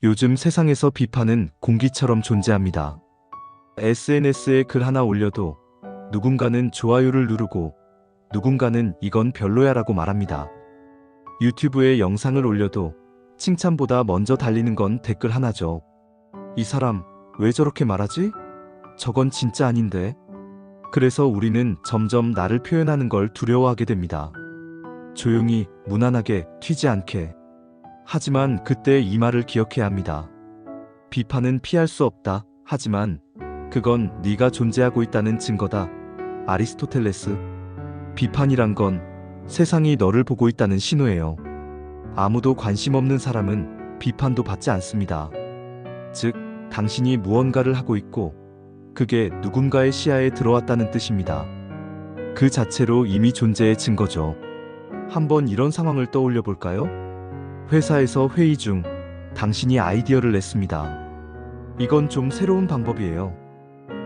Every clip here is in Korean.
요즘 세상에서 비판은 공기처럼 존재합니다. SNS에 글 하나 올려도 누군가는 좋아요를 누르고 누군가는 이건 별로야라고 말합니다. 유튜브에 영상을 올려도 칭찬보다 먼저 달리는 건 댓글 하나죠. 이 사람 왜 저렇게 말하지? 저건 진짜 아닌데. 그래서 우리는 점점 나를 표현하는 걸 두려워하게 됩니다. 조용히, 무난하게, 튀지 않게. 하지만 그때 이 말을 기억해야 합니다. 비판은 피할 수 없다. 하지만 그건 네가 존재하고 있다는 증거다. 아리스토텔레스. 비판이란 건 세상이 너를 보고 있다는 신호예요. 아무도 관심 없는 사람은 비판도 받지 않습니다. 즉, 당신이 무언가를 하고 있고 그게 누군가의 시야에 들어왔다는 뜻입니다. 그 자체로 이미 존재의 증거죠. 한번 이런 상황을 떠올려 볼까요? 회사에서 회의 중 당신이 아이디어를 냈습니다. 이건 좀 새로운 방법이에요.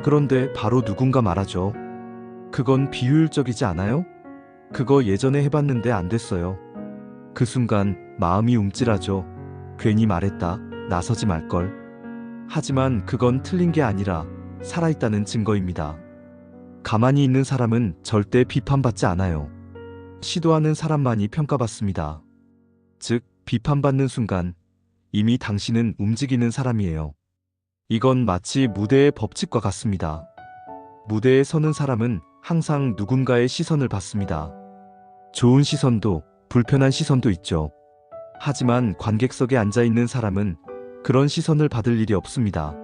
그런데 바로 누군가 말하죠. 그건 비효율적이지 않아요? 그거 예전에 해봤는데 안 됐어요. 그 순간 마음이 움찔하죠. 괜히 말했다. 나서지 말걸. 하지만 그건 틀린 게 아니라 살아있다는 증거입니다. 가만히 있는 사람은 절대 비판받지 않아요. 시도하는 사람만이 평가받습니다. 즉, 비판받는 순간 이미 당신은 움직이는 사람이에요. 이건 마치 무대의 법칙과 같습니다. 무대에 서는 사람은 항상 누군가의 시선을 받습니다. 좋은 시선도 불편한 시선도 있죠. 하지만 관객석에 앉아 있는 사람은 그런 시선을 받을 일이 없습니다.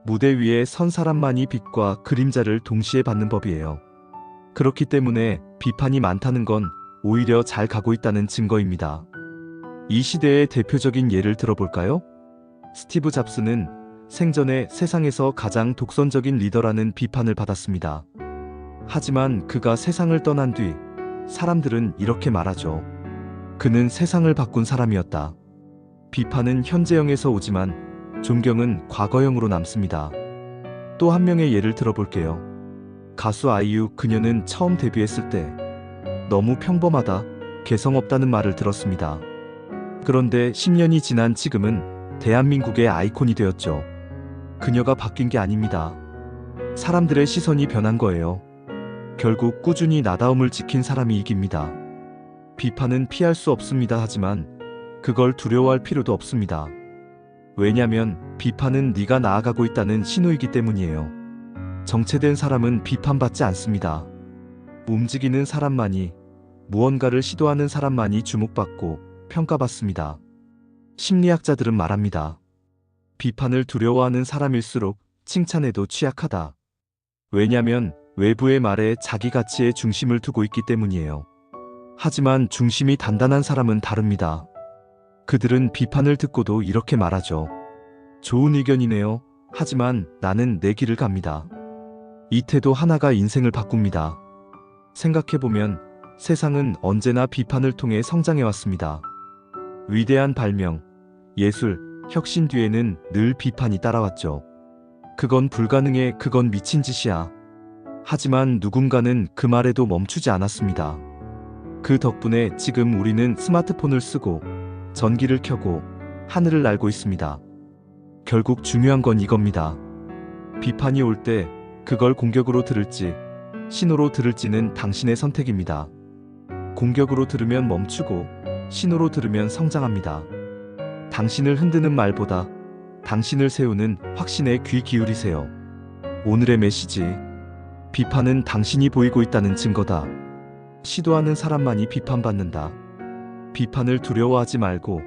무대 위에 선 사람만이 빛과 그림자를 동시에 받는 법이에요. 그렇기 때문에 비판이 많다는 건 오히려 잘 가고 있다는 증거입니다. 이 시대의 대표적인 예를 들어볼까요? 스티브 잡스는 생전에 세상에서 가장 독선적인 리더라는 비판을 받았습니다. 하지만 그가 세상을 떠난 뒤 사람들은 이렇게 말하죠. 그는 세상을 바꾼 사람이었다. 비판은 현재형에서 오지만 존경은 과거형으로 남습니다. 또 한 명의 예를 들어볼게요. 가수 아이유. 그녀는 처음 데뷔했을 때 너무 평범하다, 개성 없다는 말을 들었습니다. 그런데 10년이 지난 지금은 대한민국의 아이콘이 되었죠. 그녀가 바뀐 게 아닙니다. 사람들의 시선이 변한 거예요. 결국 꾸준히 나다움을 지킨 사람이 이깁니다. 비판은 피할 수 없습니다. 하지만 그걸 두려워할 필요도 없습니다. 왜냐면 비판은 네가 나아가고 있다는 신호이기 때문이에요. 정체된 사람은 비판받지 않습니다. 움직이는 사람만이, 무언가를 시도하는 사람만이 주목받고 평가받습니다. 심리학자들은 말합니다. 비판을 두려워하는 사람일수록 칭찬에도 취약하다. 왜냐면 외부의 말에 자기 가치에 중심을 두고 있기 때문이에요. 하지만 중심이 단단한 사람은 다릅니다. 그들은 비판을 듣고도 이렇게 말하죠. 좋은 의견이네요. 하지만 나는 내 길을 갑니다. 이 태도 하나가 인생을 바꿉니다. 생각해보면 세상은 언제나 비판을 통해 성장해왔습니다. 위대한 발명, 예술, 혁신 뒤에는 늘 비판이 따라왔죠. 그건 불가능해, 그건 미친 짓이야. 하지만 누군가는 그 말에도 멈추지 않았습니다. 그 덕분에 지금 우리는 스마트폰을 쓰고 전기를 켜고 하늘을 날고 있습니다. 결국 중요한 건 이겁니다. 비판이 올 때 그걸 공격으로 들을지 신호로 들을지는 당신의 선택입니다. 공격으로 들으면 멈추고 신호로 들으면 성장합니다. 당신을 흔드는 말보다 당신을 세우는 확신에 귀 기울이세요. 오늘의 메시지. 비판은 당신이 보이고 있다는 증거다. 시도하는 사람만이 비판받는다. 비판을 두려워하지 말고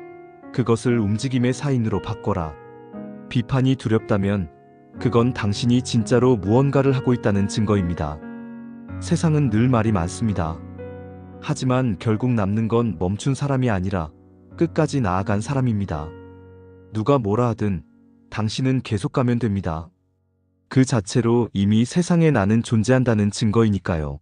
그것을 움직임의 사인으로 바꿔라. 비판이 두렵다면 그건 당신이 진짜로 무언가를 하고 있다는 증거입니다. 세상은 늘 말이 많습니다. 하지만 결국 남는 건 멈춘 사람이 아니라 끝까지 나아간 사람입니다. 누가 뭐라 하든 당신은 계속 가면 됩니다. 그 자체로 이미 세상에 나는 존재한다는 증거이니까요.